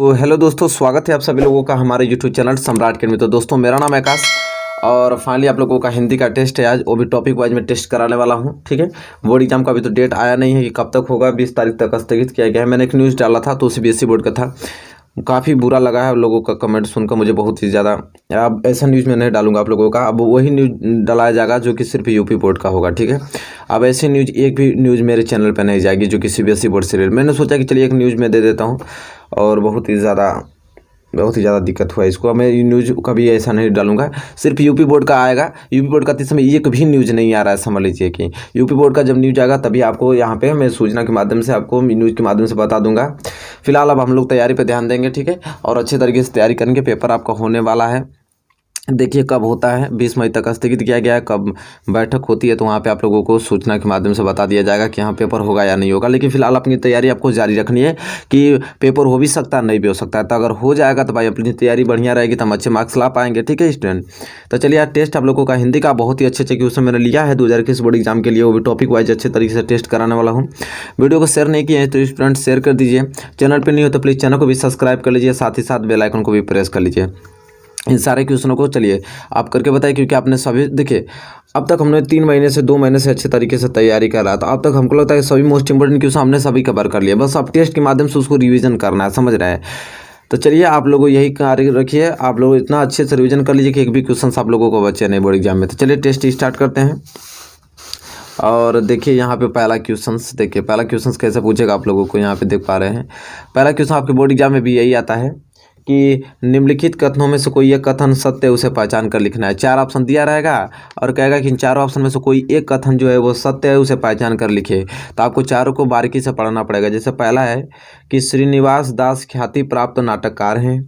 तो हेलो दोस्तों, स्वागत है आप सभी लोगों का हमारे यूट्यूब चैनल सम्राट अकेडमी। तो दोस्तों, मेरा नाम है आकाश और फाइनली आप लोगों का हिंदी का टेस्ट है आज, वो भी टॉपिक वाइज में टेस्ट कराने वाला हूं। ठीक है, बोर्ड एग्जाम का अभी तो डेट आया नहीं है कि कब तक होगा। 20 तारीख तक स्थगित किया गया है। मैंने एक न्यूज़ डाला था तो सीबीएसई बोर्ड का था। काफ़ी बुरा लगा है लोगों का कमेंट सुनकर मुझे बहुत ही ज़्यादा। अब ऐसा न्यूज़ मैं नहीं डालूंगा आप लोगों का, अब वही न्यूज़ डाला जाएगा जो कि सिर्फ यूपी बोर्ड का होगा। ठीक है, अब ऐसी न्यूज़ एक भी न्यूज़ मेरे चैनल पर नहीं जाएगी जो कि सीबीएसई बोर्ड से रिलेटेड। मैंने सोचा कि चलिए एक न्यूज़ मैं दे देता हूँ और बहुत ही ज़्यादा दिक्कत हुआ इसको। मैं न्यूज़ कभी ऐसा नहीं डालूंगा, सिर्फ यूपी बोर्ड का आएगा। यूपी बोर्ड का इस समय एक भी न्यूज़ नहीं आ रहा है, समझ लीजिए कि यूपी बोर्ड का जब न्यूज़ आएगा तभी आपको यहाँ पे मैं सूचना के माध्यम से आपको न्यूज़ के माध्यम से बता दूंगा। फिलहाल अब हम लोग तैयारी पे ध्यान देंगे। ठीक है, और अच्छे तरीके से तैयारी करेंगे। पेपर आपका होने वाला है, देखिए कब होता है। 20 मई तक स्थगित किया गया है। कब बैठक होती है तो वहाँ पे आप लोगों को सूचना के माध्यम से बता दिया जाएगा कि यहाँ पेपर होगा या नहीं होगा। लेकिन फिलहाल अपनी तैयारी आपको जारी रखनी है कि पेपर हो भी सकता है, नहीं भी हो सकता है। तो अगर हो जाएगा तो भाई अपनी तैयारी बढ़िया रहेगी तो हम अच्छे मार्क्स ला पाएंगे। ठीक है स्टूडेंट, तो चलिए यार टेस्ट आप लोगों का हिंदी का बहुत ही अच्छे क्वेश्चन मैंने लिया है 2021 बोर्ड एग्जाम के लिए, वो भी टॉपिक वाइज अच्छे तरीके से टेस्ट कराने वाला हूँ। वीडियो को शेयर नहीं किए हैं तो स्टूडेंट शेयर कर दीजिए। चैनल पर नहीं हो तो प्लीज़ चैनल को भी सब्सक्राइब कर लीजिए, साथ ही साथ बेल आइकन को भी प्रेस कर लीजिए। इन सारे क्वेश्चनों को चलिए आप करके बताइए, क्योंकि आपने सभी देखिए अब तक हमने 2 महीने से अच्छे तरीके से तैयारी कर रहा था। अब तक हमको लगता है सभी मोस्ट इंपोर्टेंट क्वेश्चन हमने सभी कवर कर लिया, बस अब टेस्ट के माध्यम से उसको रिवीजन करना है, समझ रहे हैं। तो चलिए आप लोगों यही कार्य रखिए, आप लोग इतना अच्छे से रिवीजन कर लीजिए कि एक भी क्वेश्चन आप लोगों को बचे नहीं बोर्ड एग्जाम में। तो चलिए टेस्ट स्टार्ट करते हैं। और देखिए यहाँ पे पहला क्वेश्चन, देखिए पहला क्वेश्चन कैसे पूछेगा आप लोगों को, यहाँ पे देख पा रहे हैं। पहला क्वेश्चन आपके बोर्ड एग्जाम में भी यही आता है कि निम्नलिखित कथनों में से कोई एक कथन सत्य है, उसे पहचान कर लिखना है। 4 ऑप्शन दिया रहेगा और कहेगा कि इन चारों ऑप्शन में से कोई एक कथन जो है वो सत्य है, उसे पहचान कर लिखे। तो आपको चारों को बारीकी से पढ़ना पड़ेगा। जैसे पहला है कि श्रीनिवास दास ख्याति प्राप्त नाटककार हैं,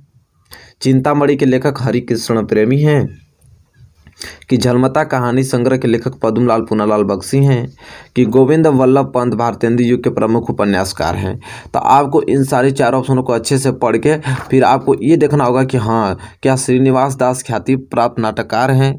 चिंतामणि के लेखक हरिकृष्ण प्रेमी हैं, कि झलमता कहानी संग्रह के लेखक पद्मलाल पूनालाल बख्शी हैं, कि गोविंद वल्लभ पंत भारतेंदु युग के प्रमुख उपन्यासकार हैं। तो आपको इन सारे चारों ऑप्शनों को अच्छे से पढ़ के फिर आपको ये देखना होगा कि हाँ क्या श्रीनिवास दास ख्याति प्राप्त नाटककार हैं,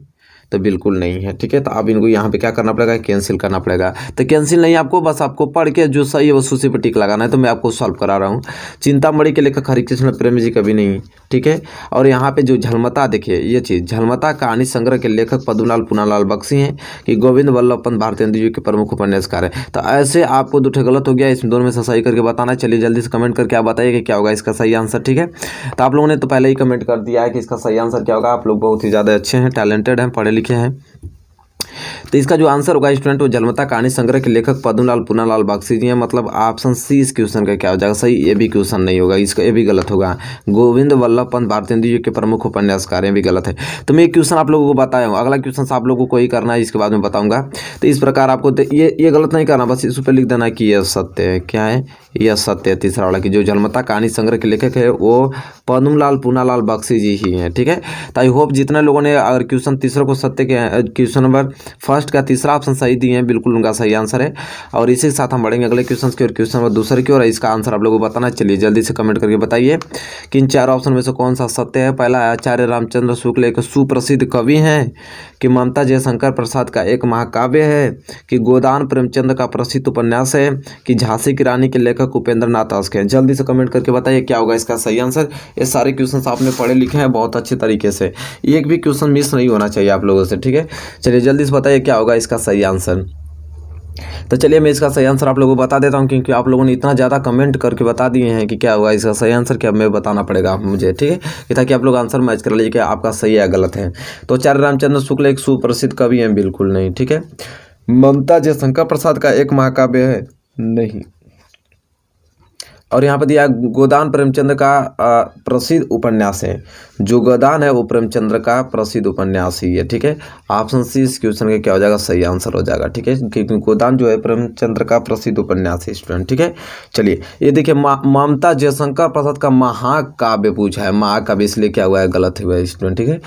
तो बिल्कुल नहीं है। ठीक है, तो आप इनको यहाँ पे क्या करना पड़ेगा, कैंसिल करना पड़ेगा। तो कैंसिल नहीं, आपको बस आपको पढ़ के जो सही है वो उसी पर टिक लगाना है। तो मैं आपको सॉल्व करा रहा हूँ। चिंतामणि के लेखक हरिकृष्ण प्रेमी जी कभी नहीं। ठीक है, और यहाँ पे जो झलमता, देखिए ये चीज़, झलमता कहानी संग्रह के लेखक पद्मलाल पूनालाल बख्शी हैं, कि गोविंद वल्लभ पंत भारतेंदु युग के प्रमुख उपन्यासकार हैं। तो ऐसे आपको 2 गलत हो गया, इसमें दोनों में से सही करके बताना। चलिए जल्दी से कमेंट करके आप बताइए कि क्या होगा इसका सही आंसर। ठीक है, तो आप लोगों ने तो पहले ही कमेंट कर दिया है कि इसका सही आंसर क्या होगा। आप लोग बहुत ही ज़्यादा अच्छे हैं, टैलेंटेड हैं, पढ़े लिखे हैं। तो इसका जो आंसर होगा स्टूडेंट वो झलमता कहानी संग्रह के लेखक पद्मलाल पूनालाल बख्शी जी हैं। मतलब ऑप्शन सी इस क्वेश्चन का क्या हो जाएगा सही, ये भी क्वेश्चन नहीं होगा, इसका ये भी गलत होगा। गोविंद वल्लभ पंत भारतेंदु युग के प्रमुख उपन्यासकार भी गलत है। तो मैं क्वेश्चन आप लोगों को बताया हूँ, अगला क्वेश्चन आप लोगों को ही करना है, इसके बाद में बताऊंगा। तो इस प्रकार आपको ये गलत नहीं करना, बस इस पर लिख देना कि यह सत्य है। क्या है, यह सत्य है। तीसरा वाला कि जो झलमता कहानी संग्रह के लेखक है वो पद्मलाल पूनालाल बख्शी जी ही हैं। ठीक है, तो आई होप जितने लोगों ने अगर क्वेश्चन तीसरा को सत्य के क्वेश्चन नंबर फर्स्ट का तीसरा ऑप्शन सही दिए हैं, बिल्कुल उनका सही आंसर है। और इसी के साथ हम बढ़ेंगे अगले क्वेश्चन की और क्वेश्चन नंबर दूसरे की, और इसका आंसर आप लोगों को बताना। चलिए जल्दी से कमेंट करके बताइए कि इन 4 ऑप्शन में से कौन सा सत्य है। पहला है आचार्य रामचंद्र शुक्ल एक सुप्रसिद्ध कवि हैं, कि ममता जयशंकर प्रसाद का एक महाकाव्य है, कि गोदान प्रेमचंद का प्रसिद्ध उपन्यास है, कि झांसी की रानी के लेखक उपेंद्र नाथ अश्क हैं। जल्दी से कमेंट करके बताइए क्या होगा इसका सही आंसर। ये सारे क्वेश्चन आपने पढ़े लिखे हैं बहुत अच्छे तरीके से, एक भी क्वेश्चन मिस नहीं होना चाहिए आप लोगों से। ठीक है, चलिए जल्दी से बताइए क्या होगा इसका सही आंसर। तो चलिए मैं इसका सही आंसर आप लोगों को बता देता हूं, क्योंकि आप लोगों ने इतना ज़्यादा कमेंट करके बता दिए हैं कि क्या होगा इसका सही आंसर, क्या मैं बताना पड़ेगा मुझे। ठीक है, कि ताकि आप लोग आंसर मैच कर लीजिए कि आपका सही है या गलत है। तो आचार्य रामचंद्र शुक्ल एक सुप्रसिद्ध कवि हैं, बिल्कुल नहीं। ठीक है, ममता जयशंकर प्रसाद का एक महाकाव्य है, नहीं। और यहाँ पर दिया गोदान प्रेमचंद का प्रसिद्ध उपन्यास है, जो गोदान है वो प्रेमचंद्र का प्रसिद्ध उपन्यास ही है। ठीक है, ऑप्शन सी इस क्वेश्चन का क्या हो जाएगा, सही आंसर हो जाएगा। ठीक है, क्योंकि गोदान जो है प्रेमचंद्र का प्रसिद्ध उपन्यास है स्टूडेंट। ठीक है, चलिए ये देखिए ममता जयशंकर प्रसाद का महाकाव्य पूछा है, महाकाव्य इसलिए क्या हुआ है, गलत हुआ है स्टूडेंट। ठीक है,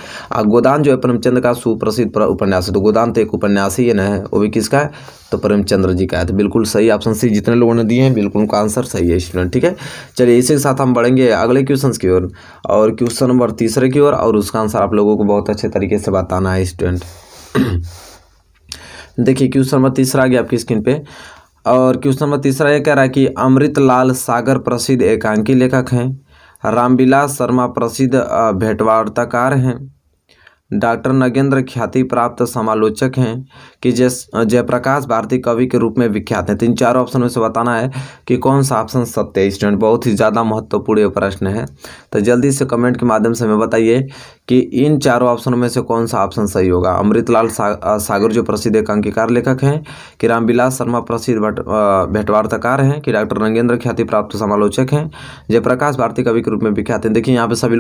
गोदान जो है प्रेमचंद का सुप्रसिद्ध उपन्यास है, तो गोदान तो एक उपन्यास ही है ना, वो भी किसका है, तो प्रेमचंद्र जी का है। तो बिल्कुल सही ऑप्शन सी जितने लोगों ने दिए हैं बिल्कुल उनका आंसर सही है स्टूडेंट। ठीक है, चलिए इसी के साथ हम बढ़ेंगे अगले क्वेश्चन की ओर, और क्वेश्चन नंबर तीसरे की ओर, और उसका आंसर आप लोगों को बहुत अच्छे तरीके से बताना है स्टूडेंट। देखिए क्वेश्चन नंबर तीसरा आ गया आपकी स्क्रीन पे, और क्वेश्चन नंबर तीसरा ये कह रहा है कि अमृतलाल सागर प्रसिद्ध एकांकी लेखक हैं, रामविलास शर्मा प्रसिद्ध भेंटवार्ताकार हैं। डॉक्टर नगेंद्र ख्याति प्राप्त समालोचक हैं कि जयप्रकाश भारती कवि के रूप में विख्यात हैं। तो इन चारों ऑप्शन में से बताना है कि कौन सा ऑप्शन सत्य है। स्टूडेंट बहुत ही ज़्यादा महत्वपूर्ण ये प्रश्न है, तो जल्दी से कमेंट के माध्यम से हमें बताइए कि इन चारों ऑप्शनों में से कौन सा ऑप्शन सही होगा। अमृतलाल सागर जो प्रसिद्ध एकांकीकार लेखक हैं, कि रामविलास शर्मा प्रसिद्ध भेंटवार्ताकार हैं, कि डॉक्टर नगेंद्र ख्याति प्राप्त समालोचक हैं, जयप्रकाश भारती कवि के रूप में विख्यात हैं। देखिए यहाँ पे सभी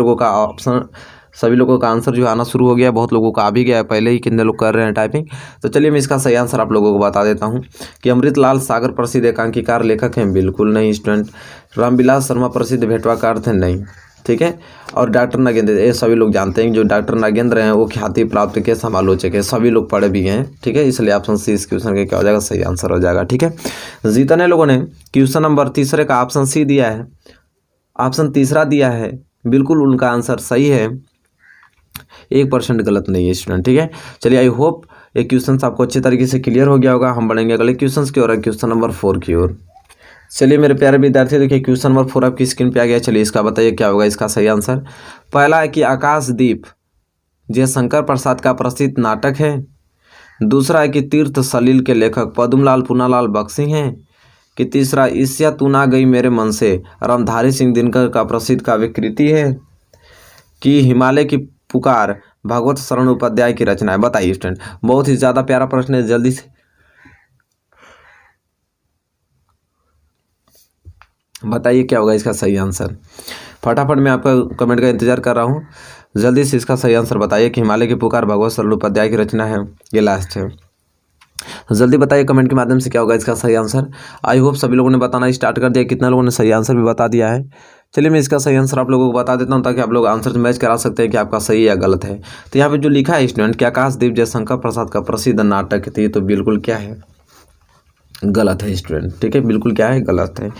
लोगों का आंसर जो आना शुरू हो गया, बहुत लोगों का आ भी गया है पहले ही, कितने लोग कर रहे हैं टाइपिंग। तो चलिए मैं इसका सही आंसर आप लोगों को बता देता हूं कि अमृतलाल सागर प्रसिद्ध एकांकीकार लेखक हैं, बिल्कुल नहीं स्टूडेंट। रामविलास शर्मा प्रसिद्ध भेंटवार्ताकार थे, नहीं, ठीक है। और डॉक्टर नगेंद्र, ये सभी लोग जानते हैं जो डॉक्टर नगेंद्र हैं वो ख्याति प्राप्त के समालोचक है, सभी लोग पढ़े भी हैं, ठीक है। इसलिए ऑप्शन सी इस क्वेश्चन का क्या हो जाएगा, सही आंसर हो जाएगा, ठीक है। जितने लोगों ने क्वेश्चन नंबर तीसरे का ऑप्शन सी दिया है, ऑप्शन तीसरा दिया है, बिल्कुल उनका आंसर सही है, 1% गलत नहीं है स्टूडेंट, ठीक है। चलिए आई होप ये क्वेश्चन आपको अच्छे तरीके से क्लियर हो गया होगा। हम बढ़ेंगे अगले क्वेश्चन की ओर, क्वेश्चन नंबर 4 की ओर। चलिए मेरे प्यारे विद्यार्थी, देखिए क्वेश्चन नंबर 4 आपकी स्क्रीन पे आ गया। चलिए इसका बताइए क्या होगा इसका सही आंसर। पहला है कि आकाशदीप जयशंकर प्रसाद का प्रसिद्ध नाटक है। दूसरा है कि तीर्थ सलील के लेखक पद्मलाल पूनालाल बख्शी हैं। कि तीसरा ईस्या तू ना गई मेरे मन से रामधारी सिंह दिनकर का प्रसिद्ध काव्य कृति है। कि हिमालय की पुकार भगवत शरण उपाध्याय की रचना है। बताइए स्टूडेंट, बहुत ही ज़्यादा प्यारा प्रश्न है, जल्दी से बताइए क्या होगा इसका सही आंसर। फटाफट मैं आपका कमेंट का इंतजार कर रहा हूँ, जल्दी से इसका सही आंसर बताइए कि हिमालय की पुकार भगवत शरण उपाध्याय की रचना है, ये लास्ट है। जल्दी बताइए कमेंट के माध्यम से क्या होगा इसका सही आंसर। आई होप सभी लोगों ने बताना स्टार्ट कर दिया, कितना लोगों ने सही आंसर भी बता दिया है। चलिए मैं इसका सही आंसर आप लोगों को बता देता हूं ताकि आप लोग आंसर से मैच करा सकते हैं कि आपका सही या गलत है। तो यहाँ पे जो लिखा है स्टूडेंट कि आकाशदीप जयशंकर प्रसाद का प्रसिद्ध नाटक है, तो बिल्कुल क्या है, गलत है स्टूडेंट, ठीक है, बिल्कुल क्या है, गलत है।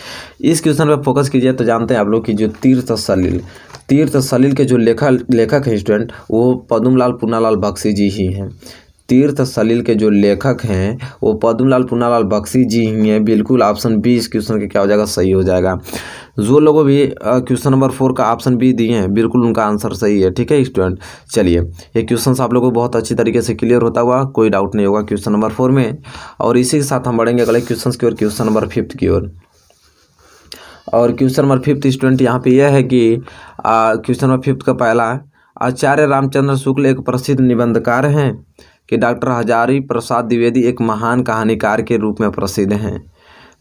इस क्वेश्चन पर फोकस कीजिए। तो जानते हैं आप लोग कि जो तीर्थ सलील के जो लेखक हैं स्टूडेंट वो पद्मलाल पूनालाल बख्शी जी ही हैं। तीर्थ सलील के जो लेखक हैं वो पद्मलाल पूनालाल बख्शी जी ही हैं, बिल्कुल ऑप्शन बी इस क्वेश्चन के क्या हो जाएगा, सही हो जाएगा। जो लोगों भी क्वेश्चन नंबर 4 का ऑप्शन बी दिए हैं, बिल्कुल उनका आंसर सही है, ठीक है स्टूडेंट। चलिए ये क्वेश्चन आप लोगों को बहुत अच्छी तरीके से क्लियर होता हुआ, कोई डाउट नहीं होगा क्वेश्चन नंबर 4 में। और इसी के साथ हम बढ़ेंगे अगले क्वेश्चन की ओर, क्वेश्चन नंबर 5 की ओर। और क्वेश्चन नंबर 5 स्टूडेंट यहाँ पे यह है कि क्वेश्चन नंबर 5 का पहला, आचार्य रामचंद्र शुक्ल एक प्रसिद्ध निबंधकार हैं। कि डॉक्टर हजारी प्रसाद द्विवेदी एक महान कहानीकार के रूप में प्रसिद्ध हैं।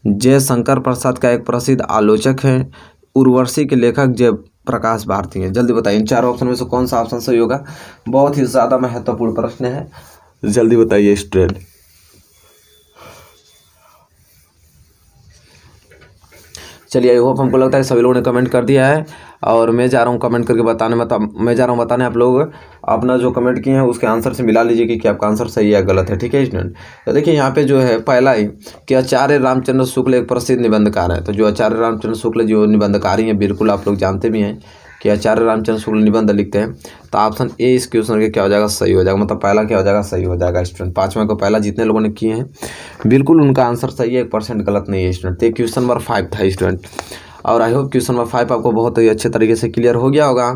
जयशंकर प्रसाद का एक प्रसिद्ध आलोचक हैं। उर्वशी के लेखक जयप्रकाश भारती हैं। जल्दी बताइए इन चारों ऑप्शन में से कौन सा ऑप्शन सही होगा। बहुत ही ज़्यादा महत्वपूर्ण प्रश्न है, जल्दी बताइए स्टूडेंट। चलिए आई होप हमको लगता है सभी लोगों ने कमेंट कर दिया है और मैं जा रहा हूँ कमेंट करके बताने आप लोग अपना जो कमेंट किए हैं उसके आंसर से मिला लीजिए कि आपका आंसर सही है गलत है, ठीक है स्टूडेंट। तो देखिए यहाँ पे जो है पहला ही कि आचार्य रामचंद्र शुक्ल एक प्रसिद्ध निबंधकार है। तो जो आचार्य रामचंद्र शुक्ल जो निबंधकारी हैं, बिल्कुल आप लोग जानते भी हैं कि आचार्य रामचंद्र शुक्ल निबंध लिखते हैं। तो ऑप्शन ए इस क्वेश्चन के क्या हो जाएगा, सही हो जाएगा, मतलब पहला क्या हो जाएगा, सही हो जाएगा स्टूडेंट। 5वें को पहला जितने लोगों ने किए हैं बिल्कुल उनका आंसर सही है, 1% गलत नहीं है स्टूडेंट। तो क्वेश्चन नंबर 5 था स्टूडेंट और आई होप क्वेश्चन नंबर 5 आपको बहुत ही अच्छे तरीके से क्लियर हो गया होगा।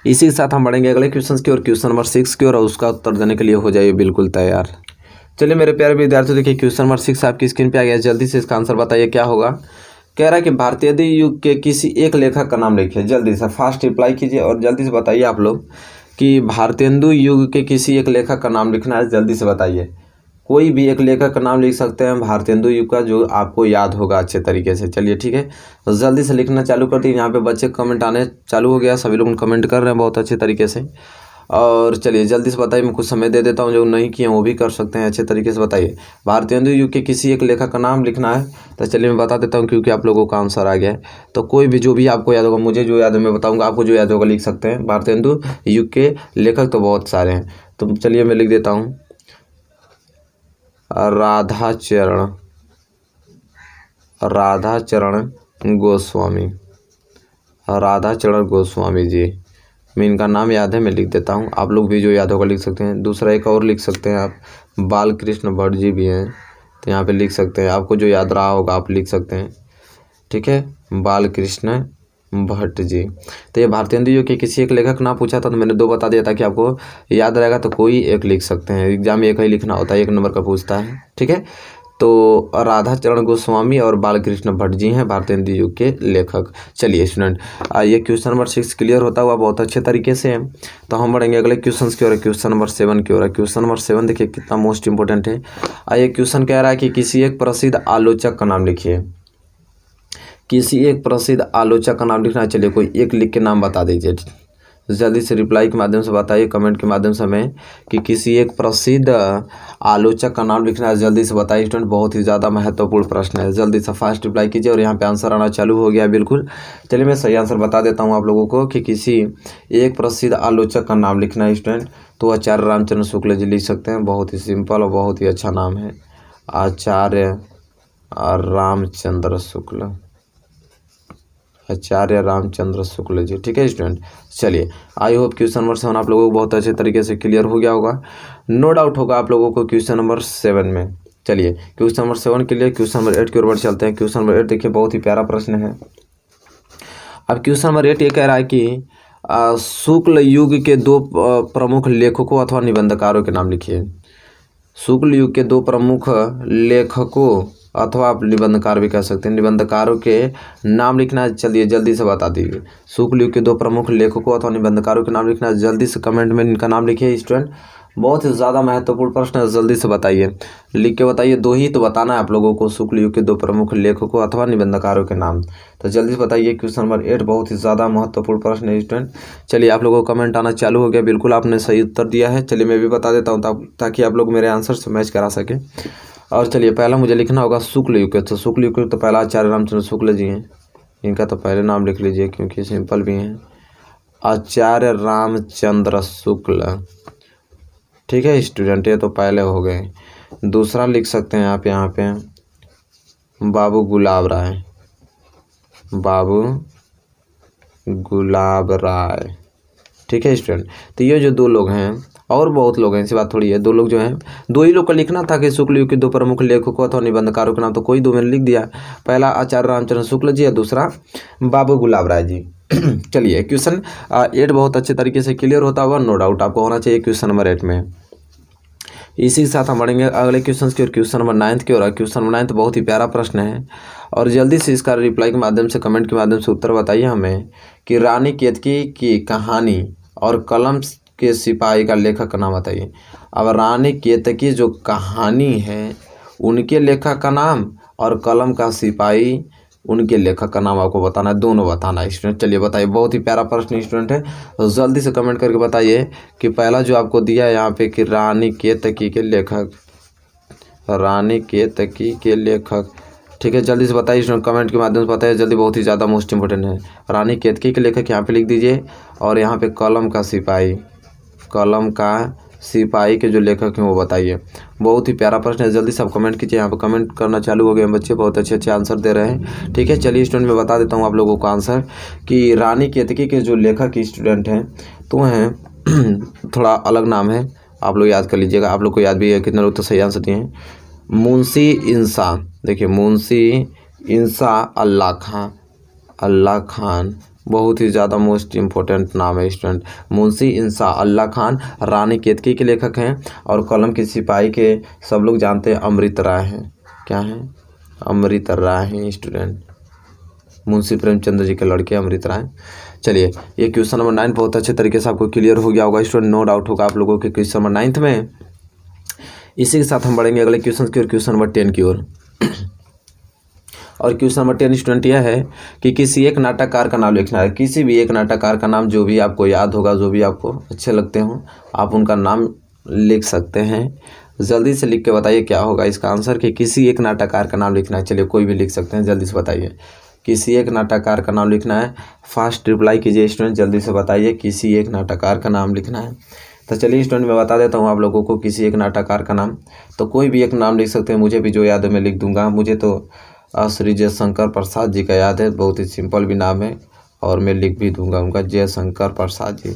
इसी के साथ हम बढ़ेंगे अगले क्वेश्चन की और क्वेश्चन नंबर 6 की और उसका उत्तर देने के लिए हो जाइए बिल्कुल तैयार। चलिए मेरे प्यारे विद्यार्थियों, देखिए क्वेश्चन नंबर 6 आपकी स्क्रीन पे आ गया, जल्दी से इसका आंसर बताइए क्या होगा। कह रहा है कि भारतीय युग के किसी एक लेखक का नाम लिखिए। जल्दी से फास्ट रिप्लाई कीजिए और जल्दी से बताइए आप लोग कि भारतेंदु युग के किसी एक लेखक का नाम लिखना है। जल्दी से बताइए, कोई भी एक लेखक का नाम लिख सकते हैं भारतेंदु युग का जो आपको याद होगा अच्छे तरीके से। चलिए ठीक है, तो जल्दी से लिखना चालू कर दिए। यहाँ पे बच्चे कमेंट आने चालू हो गया, सभी लोग कमेंट कर रहे हैं बहुत अच्छे तरीके से। और चलिए जल्दी से बताइए, मैं कुछ समय दे देता हूँ, जो नहीं किए वो भी कर सकते हैं अच्छे तरीके से। बताइए भारतेंदु युग के किसी एक लेखक का नाम लिखना है। तो चलिए मैं बता देता हूँ क्योंकि आप लोगों का आंसर आ गया है। तो कोई भी जो भी आपको याद होगा, मुझे जो याद है मैं बताऊँगा, आपको जो याद होगा लिख सकते हैं। भारतेंदु युग के लेखक तो बहुत सारे हैं, तो चलिए मैं लिख देता हूँ राधाचरण गोस्वामी जी। मैं इनका नाम याद है, मैं लिख देता हूँ, आप लोग भी जो याद होगा लिख सकते हैं। दूसरा एक और लिख सकते हैं आप, बालकृष्ण भट्ट जी भी हैं, तो यहाँ पे लिख सकते हैं। आपको जो याद रहा होगा आप लिख सकते हैं, ठीक है। बालकृष्ण भट्ट जी। तो ये भारतेंदु जी के किसी एक लेखक ना पूछा था तो मैंने 2 बता दिया ताकि आपको याद रहेगा, तो कोई एक लिख सकते हैं। एग्जाम में एक ही लिखना होता है, 1 नंबर का पूछता है, ठीक है। तो राधा चरण गोस्वामी और बालकृष्ण भट्ट जी हैं भारतेंदु जी के लेखक। चलिए स्टूडेंट, ये क्वेश्चन नंबर 6 क्लियर होता हुआ बहुत अच्छे तरीके से। तो हम बढ़ेंगे अगले क्वेश्चन की ओर, क्वेश्चन नंबर 7 की ओर। क्वेश्चन नंबर 7 देखिए कितना मोस्ट इंपॉर्टेंट है। ये क्वेश्चन कह रहा है कि किसी एक प्रसिद्ध आलोचक का नाम लिखिए। किसी एक प्रसिद्ध आलोचक का नाम लिखना है। चलिए कोई एक लिख के नाम बता दीजिए, जल्दी से रिप्लाई के माध्यम से बताइए, कमेंट के माध्यम से हमें कि किसी एक प्रसिद्ध आलोचक का नाम लिखना है। जल्दी से बताइए स्टूडेंट, बहुत ही ज़्यादा महत्वपूर्ण प्रश्न है। जल्दी से फास्ट रिप्लाई कीजिए और यहाँ पे आंसर आना चालू हो गया बिल्कुल। चलिए मैं सही आंसर बता देता हूँ आप लोगों को कि किसी एक प्रसिद्ध आलोचक का नाम लिखना है स्टूडेंट, तो आचार्य रामचंद्र शुक्ल जी लिख सकते हैं। बहुत ही सिंपल और बहुत ही अच्छा नाम है, आचार्य रामचंद्र शुक्ल, आचार्य रामचंद्र शुक्ल जी, ठीक है स्टूडेंट। चलिए आई होप क्वेश्चन नंबर 7 आप लोगों को बहुत अच्छे तरीके से क्लियर हो गया होगा, नो डाउट होगा आप लोगों को क्वेश्चन नंबर 7 में। चलिए क्वेश्चन नंबर 7 के लिए क्वेश्चन नंबर 8 की ओर बढ़ चलते हैं। क्वेश्चन नंबर 8 देखिए बहुत ही प्यारा प्रश्न है। अब क्वेश्चन नंबर 8 ये कह रहा है कि शुक्ल युग के 2 प्रमुख लेखकों अथवा निबंधकारों के नाम लिखिए। शुक्ल युग के 2 प्रमुख लेखकों अथवा आप निबंधकार भी कह सकते हैं, निबंधकारों के नाम लिखना है। चलिए जल्दी से बता दीजिए, शुक्ल युग के 2 प्रमुख लेखकों अथवा निबंधकारों के नाम लिखना है। जल्दी से कमेंट में इनका नाम लिखिए स्टूडेंट, बहुत ही ज़्यादा महत्वपूर्ण प्रश्न है। जल्दी से बताइए, लिख के बताइए, 2 ही तो बताना है आप लोगों को, शुक्ल युग के 2 प्रमुख लेखकों अथवा निबंधकारों के नाम। तो जल्दी से बताइए, क्वेश्चन नंबर 8 बहुत ही ज़्यादा महत्वपूर्ण प्रश्न है स्टूडेंट। चलिए आप लोगों को कमेंट आना चालू हो गया, बिल्कुल आपने सही उत्तर दिया है। चलिए मैं भी बता देता हूँ ताकि आप लोग मेरे आंसर से मैच करा सकें। और चलिए पहला मुझे लिखना होगा शुक्ल युग के, तो शुक्ल युग के तो पहला आचार्य रामचंद्र शुक्ल जी हैं, इनका तो पहले नाम लिख लीजिए क्योंकि सिंपल भी हैं, आचार्य रामचंद्र शुक्ल, ठीक है स्टूडेंट, ये तो पहले हो गए। दूसरा लिख सकते हैं आप यहाँ पे बाबू गुलाब राय, बाबू गुलाब राय, ठीक है स्टूडेंट। तो ये जो 2 लोग हैं, और बहुत लोग हैं, ऐसी बात थोड़ी है, 2 लोग जो हैं, 2 ही लोग का लिखना था कि शुक्ल युग के 2 प्रमुख लेखकों अथवा निबंधकारों के नाम, तो कोई 2 मैंने लिख दिया, पहला आचार्य रामचंद्र शुक्ल जी और दूसरा बाबू गुलाब राय जी। चलिए क्वेश्चन 8 बहुत अच्छे तरीके से क्लियर होता हुआ, नो डाउट आपको होना चाहिए क्वेश्चन नंबर 8 में। इसी के साथ हम बढ़ेंगे अगले क्वेश्चन की ओर, क्वेश्चन नंबर 9 की ओर। क्वेश्चन नंबर 9 बहुत ही प्यारा प्रश्न है और जल्दी से इसका रिप्लाई के माध्यम से, कमेंट के माध्यम से उत्तर बताइए हमें कि रानी केतकी की कहानी और कलम के सिपाही का लेखक का नाम बताइए। अब रानी केतकी जो कहानी है उनके लेखक का नाम और कलम का सिपाही उनके लेखक का नाम आपको बताना है, दोनों बताना है स्टूडेंट। चलिए बताइए, बहुत ही प्यारा प्रश्न स्टूडेंट है, तो जल्दी से कमेंट करके बताइए कि पहला जो आपको दिया है यहाँ पे कि रानी केतकी के लेखक, रानी केतकी के लेखक, ठीक है। जल्दी से बताइए स्टूडेंट, कमेंट के माध्यम से बताइए जल्दी, बहुत ही ज़्यादा मोस्ट इंपॉर्टेंट है। रानी केतकी के लेखक यहाँ पे लिख दीजिए और यहाँ पे कलम का सिपाही, कलम का सिपाही के जो लेखक हैं वो बताइए। बहुत ही प्यारा प्रश्न है, जल्दी से आप कमेंट कीजिए। यहाँ पे कमेंट करना चालू हो गए बच्चे, बहुत अच्छे अच्छे आंसर दे रहे हैं, ठीक है। चलिए स्टूडेंट मैं बता देता हूँ आप लोगों को आंसर कि रानी केतकी के जो लेखक स्टूडेंट हैं तो हैं थोड़ा अलग नाम है, आप लोग याद कर लीजिएगा, आप लोग को याद भी है, कितने लोग तो सही आंसर दिए हैं। मुंशी इंसा, देखिए मुंशी इंसा अल्लाह खां, अल्लाह खान, बहुत ही ज़्यादा मोस्ट इम्पोर्टेंट नाम है स्टूडेंट। मुंशी इंसा अल्लाह खान रानी केतकी के लेखक हैं और कलम के सिपाही के सब लोग जानते हैं अमृत राय हैं, क्या हैं, अमृत राय हैं स्टूडेंट, मुंशी प्रेमचंद्र जी के लड़के अमृत राय। चलिए ये क्वेश्चन नंबर 9 बहुत अच्छे तरीके से आपको क्लियर हो गया होगा स्टूडेंट, नो डाउट होगा आप लोगों के क्वेश्चन नंबर 9 में। इसी के साथ हम बढ़ेंगे अगले क्वेश्चन की ओर, क्वेश्चन नंबर 10 की ओर। और क्वेश्चन नंबर 10 स्टूडेंट यह है कि किसी एक नाटककार का नाम लिखना है। किसी भी एक नाटककार का नाम जो भी आपको याद होगा, जो भी आपको अच्छे लगते हों, आप उनका नाम लिख सकते हैं। जल्दी से लिख के बताइए क्या होगा इसका आंसर कि किसी एक नाटककार का नाम लिखना है। चलिए कोई भी लिख सकते हैं, जल्दी से बताइए, किसी एक नाटककार का नाम लिखना है। फास्ट रिप्लाई कीजिए स्टूडेंट, जल्दी से बताइए किसी एक नाटककार का नाम लिखना है। तो चलिए स्टूडेंट मैं बता देता हूँ आप लोगों को किसी एक नाटककार का नाम, तो कोई भी एक नाम लिख सकते हैं, मुझे भी जो याद है मैं लिख दूंगा। मुझे तो श्री जयशंकर प्रसाद जी का याद है, बहुत ही सिंपल भी नाम है और मैं लिख भी दूंगा उनका, जयशंकर प्रसाद जी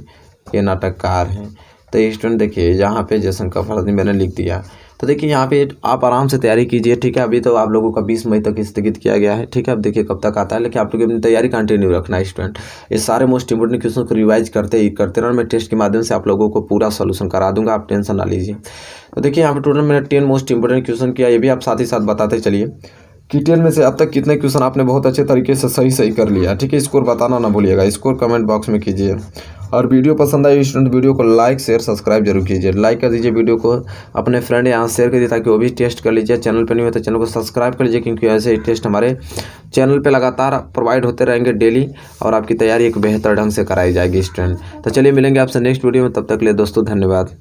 ये नाटककार हैं। तो स्टूडेंट देखिए यहाँ पे जयशंकर प्रसाद जी मैंने लिख दिया। तो देखिए यहाँ पे आप आराम से तैयारी कीजिए, ठीक है। अभी तो आप लोगों का 20 मई तक स्थगित किया गया है, ठीक है। अब देखिए कब तक आता है, लेकिन आप लोग अपनी तैयारी कंटिन्यू रखना है स्टूडेंट। ये सारे मोस्ट इंपोर्टेंट क्वेश्चन को रिवाइज करते रहना। मैं टेस्ट के माध्यम से आप लोगों को पूरा सोल्यूशन करा दूंगा, आप टेंशन ना लीजिए। तो देखिए यहाँ पे टोटल मैंने 10 मोस्ट इंपोर्टेंट क्वेश्चन किया, ये भी आप साथ ही साथ बताते चलिए कि 10 में से अब तक कितने क्वेश्चन आपने बहुत अच्छे तरीके से सही कर लिया, ठीक है। स्कोर बताना ना भूलिएगा, स्कोर कमेंट बॉक्स में कीजिए। और वीडियो पसंद आई स्टूडेंट, वीडियो को लाइक शेयर सब्सक्राइब जरूर कीजिए। लाइक कर दीजिए वीडियो को, अपने फ्रेंड यहाँ शेयर कर दीजिए ताकि वो भी टेस्ट कर लीजिए। चैनल पर नहीं हो तो चैनल को सब्सक्राइब कर लीजिए, क्योंकि ऐसे ही टेस्ट हमारे चैनल पे लगातार प्रोवाइड होते रहेंगे डेली, और आपकी तैयारी एक बेहतर ढंग से कराई जाएगी स्टूडेंट। तो चलिए मिलेंगे आपसे नेक्स्ट वीडियो में, तब तक के लिए दोस्तों धन्यवाद।